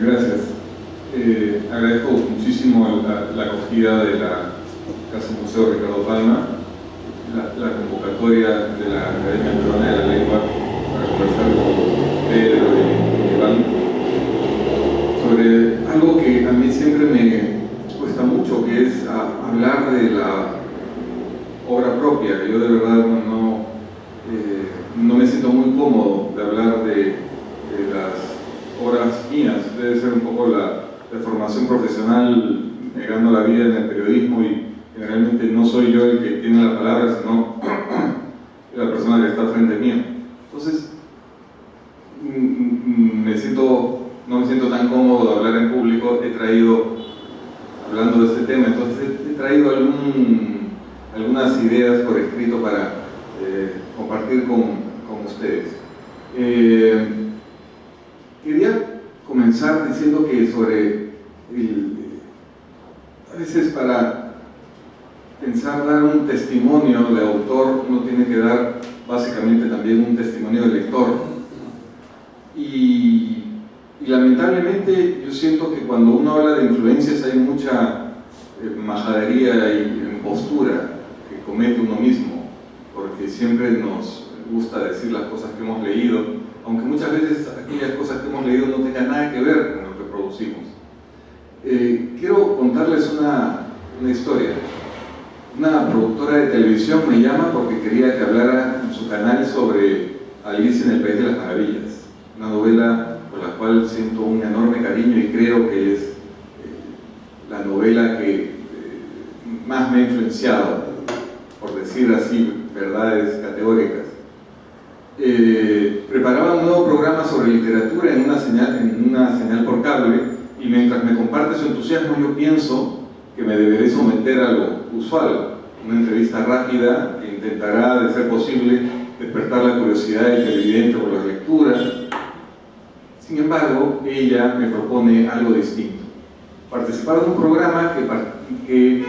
Gracias. Agradezco muchísimo la acogida de la Casa Museo Ricardo Palma, la convocatoria de la Academia Peruana de la Lengua para conversar con Pedro y Iván sobre algo que a mí siempre me cuesta mucho, que es hablar de la obra propia. Yo de verdad no me siento muy cómodo de hablar de las obras mías. Debe ser un poco la formación profesional, negando la vida en el periodismo, y generalmente no soy yo el que tiene la palabra, sino la persona que está frente mío. Entonces, no me siento tan cómodo de hablar en público. Hablando de este tema, entonces he traído algunas ideas por escrito para compartir con ustedes. Quería comenzar diciendo que a veces para pensar dar un testimonio de autor, uno tiene que dar básicamente también un testimonio de lector. Y lamentablemente yo siento que cuando uno habla de influencias hay mucha majadería y impostura que comete uno mismo, porque siempre nos gusta decir las cosas que hemos leído, aunque muchas veces aquellas cosas que hemos leído no tengan nada que ver con lo que producimos. Quiero contarles una historia. Una productora de televisión me llama porque quería que hablara en su canal sobre Alicia en el País de las Maravillas, una novela por la cual siento un enorme cariño y creo que es la novela que más me ha influenciado, por decir así, verdades categóricas. Preparaba un nuevo programa sobre literatura en una señal por cable, y mientras me comparte su entusiasmo yo pienso que me deberé someter a lo usual, una entrevista rápida que intentará, de ser posible, despertar la curiosidad del televidente por las lecturas. Sin embargo, ella me propone algo distinto: participar de un programa en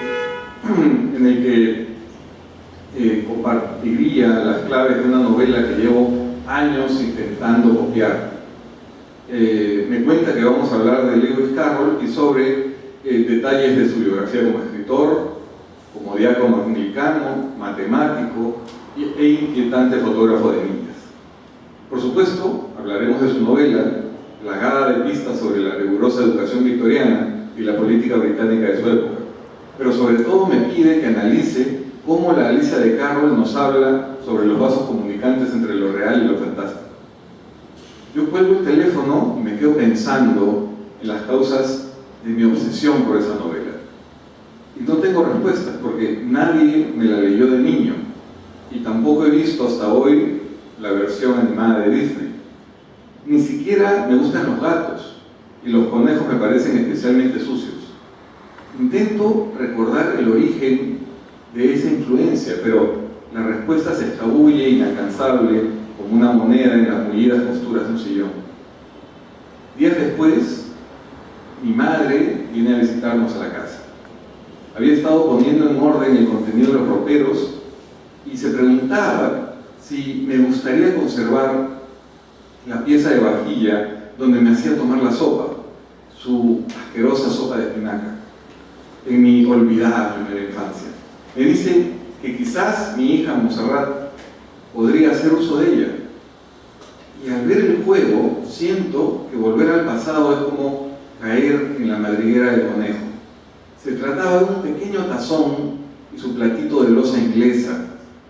el que compartiría las claves de una novela que llevo años intentando copiar. Me cuenta que vamos a hablar de Lewis Carroll y sobre detalles de su biografía como escritor, como diácono anglicano, matemático e inquietante fotógrafo de niñas. Por supuesto, hablaremos de su novela, plagada de pistas sobre la rigurosa educación victoriana y la política británica de su época, pero sobre todo me pide que analice cómo la Alicia de Carroll nos habla sobre los vasos comunicantes entre lo real y lo fantástico. Yo cuelgo el teléfono y me quedo pensando en las causas de mi obsesión por esa novela. Y no tengo respuestas, porque nadie me la leyó de niño, y tampoco he visto hasta hoy la versión animada de Disney. Ni siquiera me gustan los gatos, y los conejos me parecen especialmente sucios. Intento recordar el origen de esa influencia, pero la respuesta se escabulle inalcanzable como una moneda en las mullidas costuras de un sillón. Días después, mi madre viene a visitarnos a la casa. Había estado poniendo en orden el contenido de los roperos y se preguntaba si me gustaría conservar la pieza de vajilla donde me hacía tomar la sopa, su asquerosa sopa de espinaca, en mi olvidada primera infancia. Me dice que quizás mi hija Montserrat podría hacer uso de ella. Y al ver el juego, siento que volver al pasado es como caer en la madriguera del conejo. Se trataba de un pequeño tazón y su platito de loza inglesa,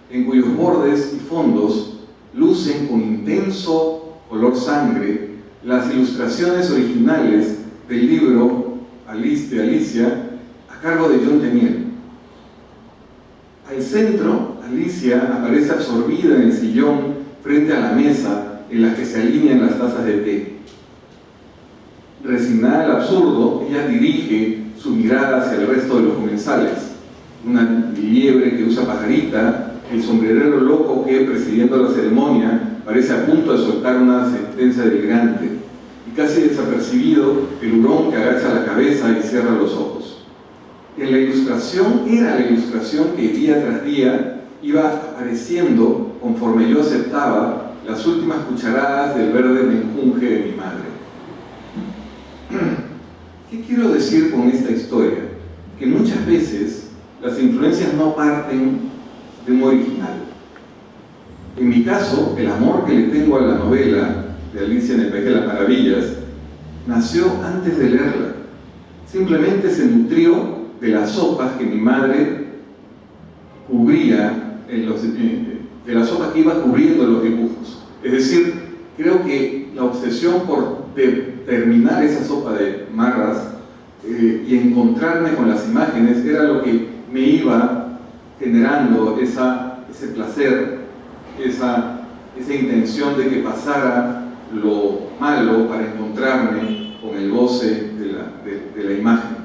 en cuyos bordes y fondos lucen con intenso color sangre las ilustraciones originales del libro de Alicia, a cargo de John Tenniel. Al centro, Alicia aparece absorbida en el sillón frente a la mesa en la que se alinean las tazas de té. Resignada al absurdo, ella dirige su mirada hacia el resto de los comensales: una liebre que usa pajarita, el sombrerero loco que, presidiendo la ceremonia, parece a punto de soltar una sentencia delirante, y casi desapercibido, el hurón que agacha la cabeza y cierra los ojos. En la ilustración era la ilustración que día tras día iba apareciendo conforme yo aceptaba las últimas cucharadas del verde menjunje de mi madre. quiero decir con esta historia? Que muchas veces las influencias no parten de un original. En mi caso, el amor que le tengo a la novela de Alicia en el País de las Maravillas nació antes de leerla. Simplemente se nutrió de las sopas que mi madre cubría, de la sopa que iba cubriendo los dibujos. Es decir, creo que la obsesión por terminar esa sopa de marras y encontrarme con las imágenes era lo que me iba generando ese placer, esa intención de que pasara lo malo para encontrarme con el goce de la imagen.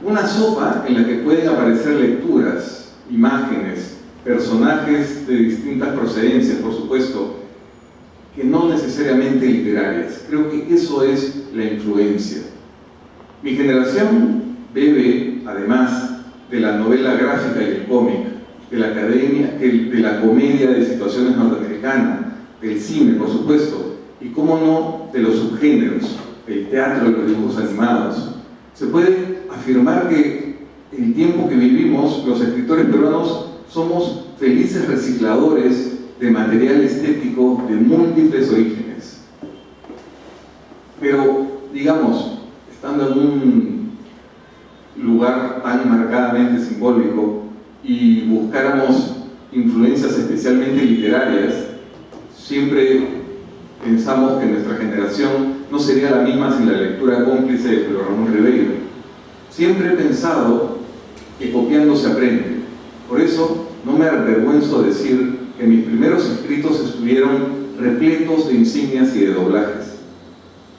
Una sopa en la que pueden aparecer lecturas, imágenes, personajes de distintas procedencias, por supuesto, que no necesariamente literarias. Creo que eso es la influencia. Mi generación bebe, además de la novela gráfica y el cómic, de la academia, de la comedia de situaciones norteamericana, del cine, por supuesto, y cómo no, de los subgéneros, el teatro y los dibujos animados. Se puede afirmar que en el tiempo que vivimos, los escritores peruanos somos felices recicladores de material estético de múltiples orígenes. Pero, digamos, estando en un lugar tan marcadamente simbólico y buscáramos influencias especialmente literarias, siempre pensamos que nuestra generación no sería la misma sin la lectura cómplice de Julio Ramón Ribeiro. Siempre he pensado que copiando se aprende. Por eso no me avergüenzo decir que mis primeros escritos estuvieron repletos de insignias y de doblajes.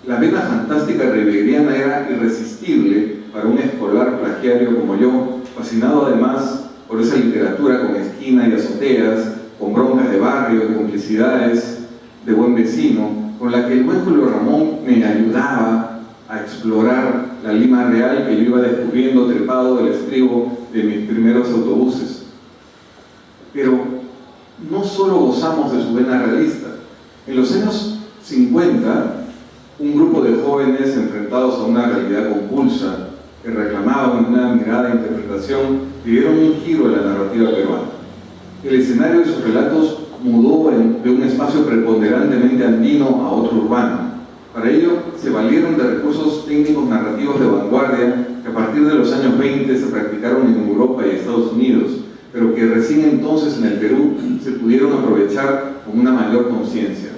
La vena fantástica ribeiriana era irresistible para un escolar plagiario como yo, fascinado además por esa literatura con esquina y azoteas, con broncas de barrio y complicidades de buen vecino, con la que el buen Julio Ramón me ayudaba a explorar la Lima real que yo iba descubriendo trepado del estribo de mis primeros autobuses. Pero no solo gozamos de su vena realista. En los años 50, un grupo de jóvenes enfrentados a una realidad convulsa que reclamaban una mirada de interpretación dieron un giro a la narrativa peruana. El escenario de sus relatos mudó de un espacio preponderantemente andino a otro urbano. Para ello se valieron de recursos técnicos narrativos de vanguardia que a partir de los años 20 se practicaron en Europa y Estados Unidos, pero que recién entonces en el Perú se pudieron aprovechar con una mayor conciencia.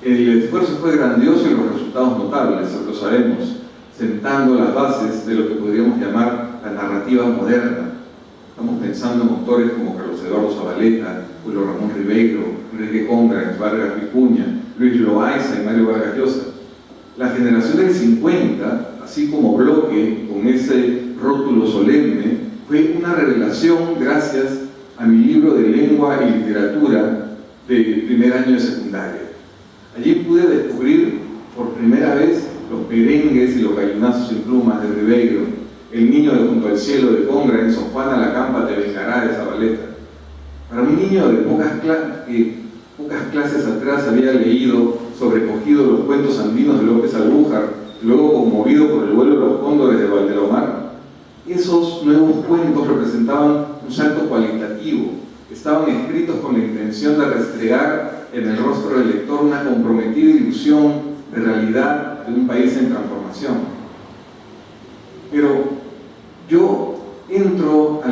El esfuerzo fue grandioso y los resultados notables, lo sabemos, sentando las bases de lo que podríamos llamar la narrativa moderna. Estamos pensando en autores como Carlos Eduardo Zabaleta, Julio Ramón Ribeiro, Enrique Congra, Vargas Vicuña, Luis Loaiza y Mario Vargas Llosa. La generación del 50, así como bloque con ese rótulo solemne, fue una revelación gracias a mi libro de lengua y literatura de primer año de secundaria. Allí pude descubrir por primera vez los merengues y los gallonazos sin plumas de Ribeiro, El niño de junto al cielo de Congra, en Sor Juana la Campa te vengará de Zabaleta. Para un niño de pocas clases atrás había leído, sobrecogido los cuentos andinos de López Albújar, luego conmovido por el vuelo de los cóndores de Valdelomar, esos nuevos cuentos representaban un salto cualitativo. Estaban escritos con la intención de restregar en el rostro del lector una comprometida ilusión de realidad de un país en transformación. Pero yo entro a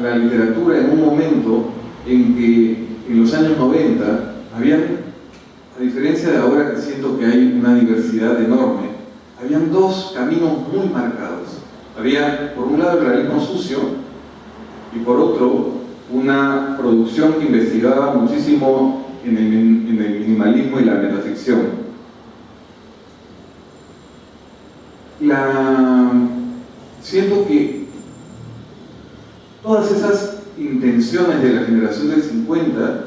la literatura en un momento en que en los años 90 habían, a diferencia de ahora que siento que hay una diversidad enorme, habían dos caminos muy marcados. Había por un lado el realismo sucio y por otro una producción que investigaba muchísimo en el minimalismo y la metaficción. Siento que todas esas intenciones de la generación del 50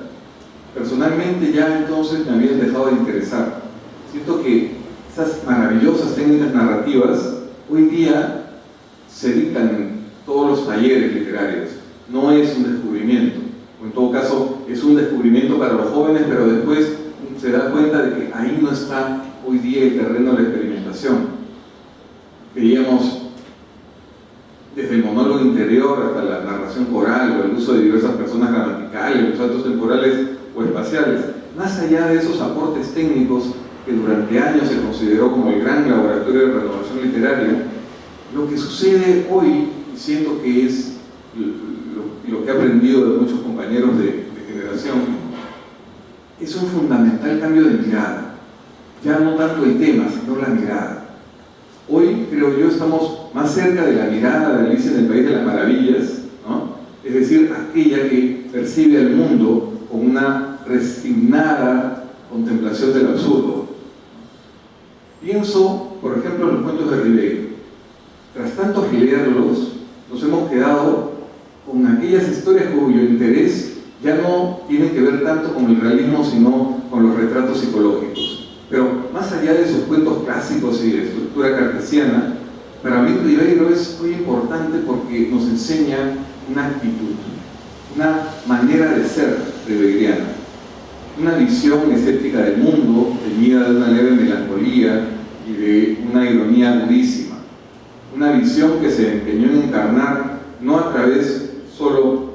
personalmente ya entonces me habían dejado de interesar. Siento que esas maravillosas técnicas narrativas hoy día se dictan en todos los talleres literarios. No es un descubrimiento, o en todo caso es un descubrimiento para los jóvenes, pero después se da cuenta de que ahí no está hoy día el terreno de la experimentación. contemplación. Veíamos desde el monólogo interior hasta la narración coral o el uso de diversas personas gramaticales, los saltos temporales o espaciales. Más allá de esos aportes técnicos que durante años se consideró como el gran laboratorio de renovación literaria, lo que sucede hoy, y siento que es lo que he aprendido de muchos compañeros de generación, es un fundamental cambio de mirada. Ya no tanto el tema, sino la mirada. Hoy, creo yo, estamos más cerca de la mirada de Alicia en el País de las Maravillas, ¿no? Es decir, aquella que percibe al mundo con una resignada contemplación del absurdo. Pienso, por ejemplo, en los cuentos de Ribeiro. Tras tanto leerlos, nos hemos quedado con aquellas historias cuyo interés ya no tiene que ver tanto con el realismo, sino con los retratos psicológicos. Pero más allá de esos cuentos clásicos y de estructura cartesiana, para mí Ribeiro es muy importante porque nos enseña una actitud, una manera de ser ribeiriana, una visión escéptica del mundo, teñida de una leve melancolía y de una ironía agudísima, una visión que se empeñó en encarnar no a través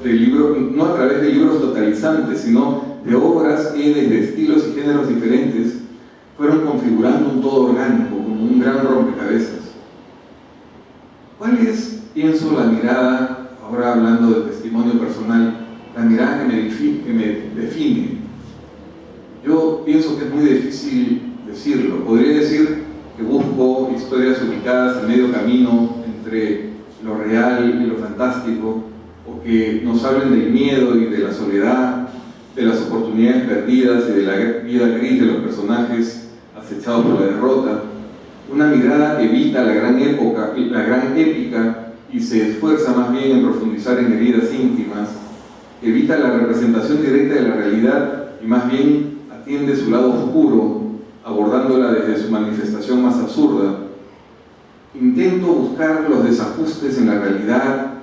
de libros totalizantes, sino de obras que desde estilos y géneros diferentes fueron configurando un todo orgánico, como un gran rompecabezas. ¿Cuál es, pienso, la mirada, ahora hablando del testimonio personal, la mirada que me define? Yo pienso que es muy difícil decirlo. Podría decir que busco historias ubicadas a medio camino entre lo real y lo fantástico, o que nos hablen del miedo y de la soledad, de las oportunidades perdidas y de la vida gris de los personajes acechados por la derrota. Una mirada que evita la gran épica y se esfuerza más bien en profundizar en heridas íntimas, que evita la representación directa de la realidad y más bien atiende su lado oscuro, abordándola desde su manifestación más absurda. Intento buscar los desajustes en la realidad,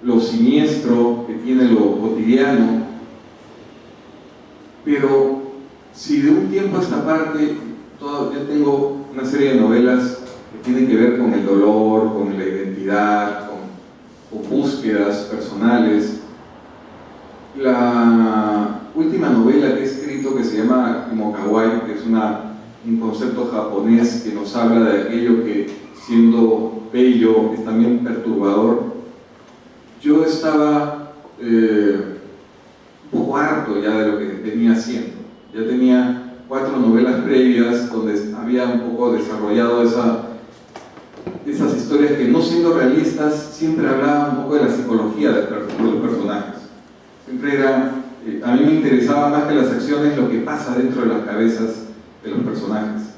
lo siniestro que tiene lo cotidiano, pero si de un tiempo a esta parte yo tengo una serie de novelas que tienen que ver con el dolor, con la identidad, con búsquedas personales. La última novela que he escrito, que se llama Kimokawai, que es un concepto japonés que nos habla de aquello que, siendo bello, es también perturbador. Yo estaba un poco harto ya de lo que venía haciendo. Ya tenía 4 novelas previas donde había un poco desarrollado esas historias que, no siendo realistas, siempre hablaban un poco de la psicología de los personajes. Siempre a mí me interesaba más que las acciones lo que pasa dentro de las cabezas de los personajes.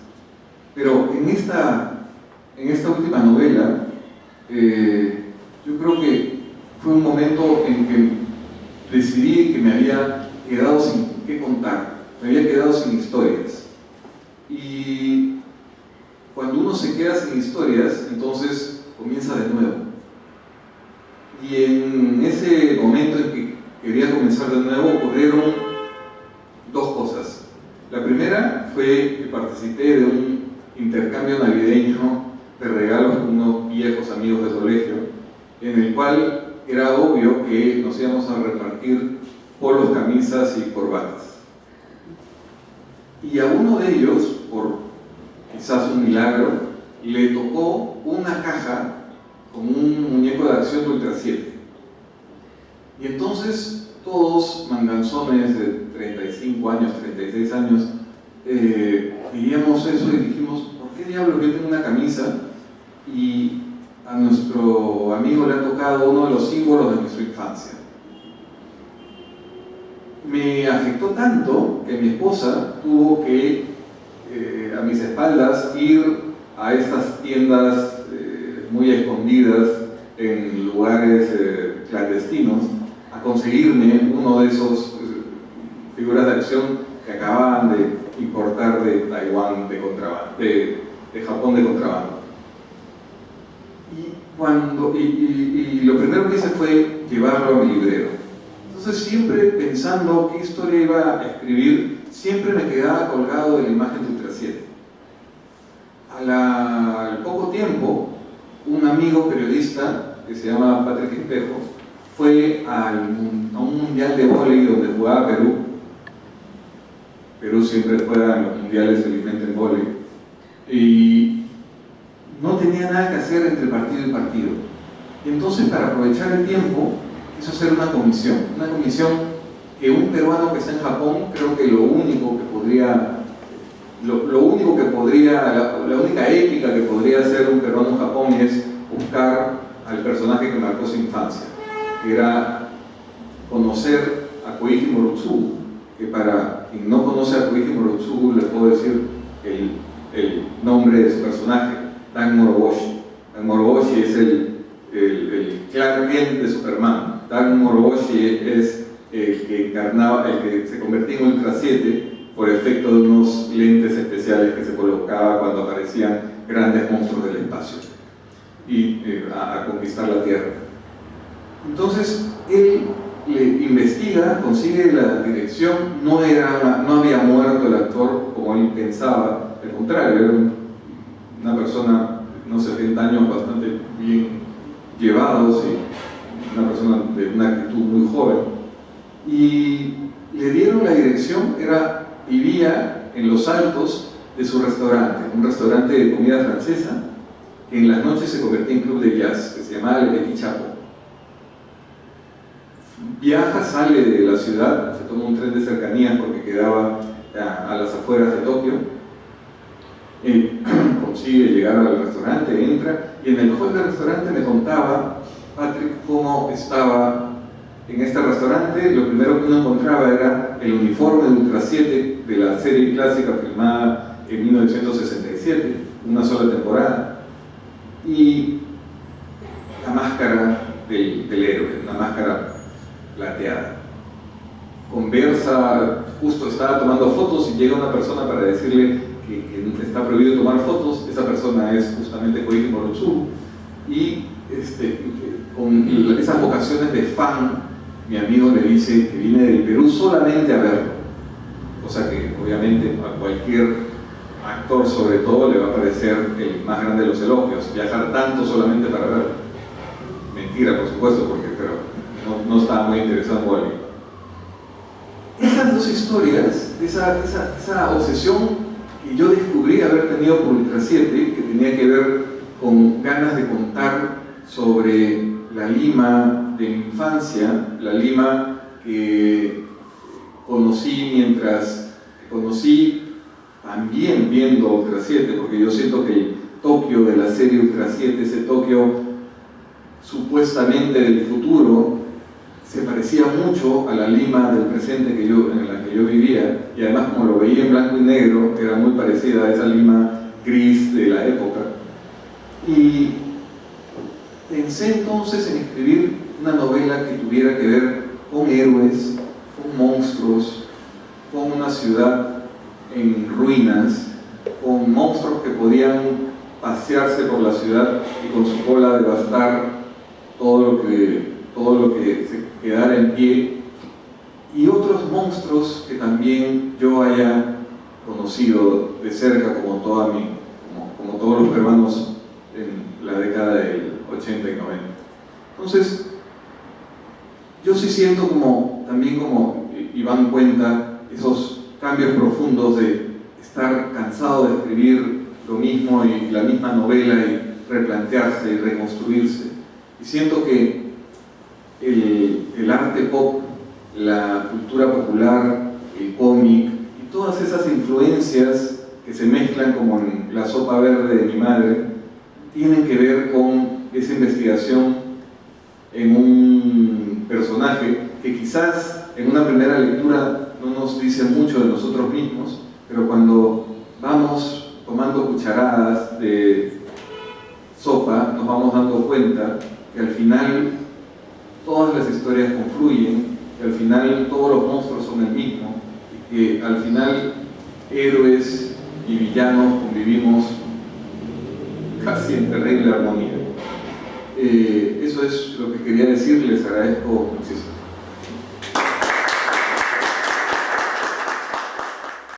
Pero en esta última novela, yo creo que fue un momento en que decidí que me había quedado sin qué contar, me había quedado sin historias. Y cuando uno se queda sin historias, entonces comienza de nuevo. Y en ese momento en que quería comenzar de nuevo, ocurrieron 2 cosas. La primera fue que participé de un intercambio navideño de regalos con unos viejos amigos de colegio, en el cual era obvio que nos íbamos a repartir polos, camisas y corbatas. Y a uno de ellos, por quizás un milagro, le tocó una caja con un muñeco de acción de Ultra 7. Y entonces todos manganzones de 35 años, 36 años, veíamos eso y dijimos, ¿por qué diablos yo tengo una camisa y a nuestro amigo le ha tocado uno de los símbolos de nuestra infancia? Me afectó tanto que mi esposa tuvo que, a mis espaldas, ir a estas tiendas muy escondidas en lugares clandestinos a conseguirme uno de esos figuras de acción que acababan de importar de Taiwán de contrabando, de Japón de contrabando. Y lo primero que hice fue llevarlo a mi librero. Entonces, siempre pensando qué historia iba a escribir, siempre me quedaba colgado de la imagen de Ultra 7. Al poco tiempo, un amigo periodista que se llama Patrick Espejo fue a un mundial de vóley donde jugaba Perú. Perú siempre juega en los mundiales, felizmente, en vóley. Y no tenía nada que hacer entre partido y partido. Y entonces, para aprovechar el tiempo, quiso hacer una comisión que un peruano que está en Japón, creo que la única épica que podría hacer un peruano en Japón es buscar al personaje que marcó su infancia, que era conocer a Koichi Morotsugu, que para quien no conoce a Koichi Morotsugu le puedo decir el nombre de su personaje, Dan Moroboshi. Dan Moroboshi es el Clark Kent de Superman. Dan Moroboshi es el que se convertía en Ultra 7 por efecto de unos lentes especiales que se colocaba cuando aparecían grandes monstruos del espacio y a conquistar la Tierra. Entonces él le investiga, consigue la dirección, no había muerto el actor como él pensaba, al contrario, era una persona, no sé, 70 años, bastante bien llevados y una persona de una actitud muy joven, y le dieron la dirección. Vivía en los altos de su restaurante, un restaurante de comida francesa que en las noches se convertía en club de jazz, que se llamaba Le Petit Chapeau. Viaja, sale de la ciudad, se toma un tren de cercanías porque quedaba a las afueras de Tokio, consigue llegar al restaurante, entra, y en el hall del restaurante me contaba Patrick cómo estaba en este restaurante. Lo primero que uno encontraba era el uniforme de Ultra 7 de la serie clásica filmada en 1967, una sola temporada, y la máscara del héroe, una máscara plateada. Conversa, justo estaba tomando fotos y llega una persona para decirle que está prohibido tomar fotos. Esa persona es justamente Koichi Morotsugu, y con esas vocaciones de fan, mi amigo le dice que viene del Perú solamente a verlo, cosa que obviamente a cualquier actor, sobre todo, le va a parecer el más grande de los elogios, viajar tanto solamente para verlo. Mentira, por supuesto, pero no estaba muy interesado en Wall-E. Esas dos historias, esa obsesión que yo descubrí haber tenido por Ultra 7, que tenía que ver con ganas de contar sobre la Lima de mi infancia, la Lima que conocí también viendo Ultra 7, porque yo siento que el Tokio de la serie Ultra 7, ese Tokio supuestamente del futuro, se parecía mucho a la Lima del presente en la que yo vivía, y además, como lo veía en blanco y negro, era muy parecida a esa Lima gris de la época. Y pensé entonces en escribir una novela que tuviera que ver con héroes, con monstruos, con una ciudad en ruinas, con monstruos que podían pasearse por la ciudad y con su cola devastar todo lo que se quedara en pie, y otros monstruos que también yo haya conocido de cerca, como todos los peruanos en la década del 80 y 90. Entonces, yo sí siento también como Iván cuenta, esos cambios profundos de estar cansado de escribir lo mismo y la misma novela y replantearse y reconstruirse. Y siento que el arte pop, la cultura popular, el cómic y todas esas influencias que se mezclan como en la sopa verde de mi madre, tienen que ver con esa investigación en un personaje que quizás en una primera lectura no nos dice mucho de nosotros mismos, pero cuando vamos tomando cucharadas de sopa nos vamos dando cuenta que al final todas las historias confluyen, que al final todos los monstruos son el mismo, y que al final héroes y villanos convivimos casi en terrible armonía. Eso es lo que quería decir, les agradezco muchísimo.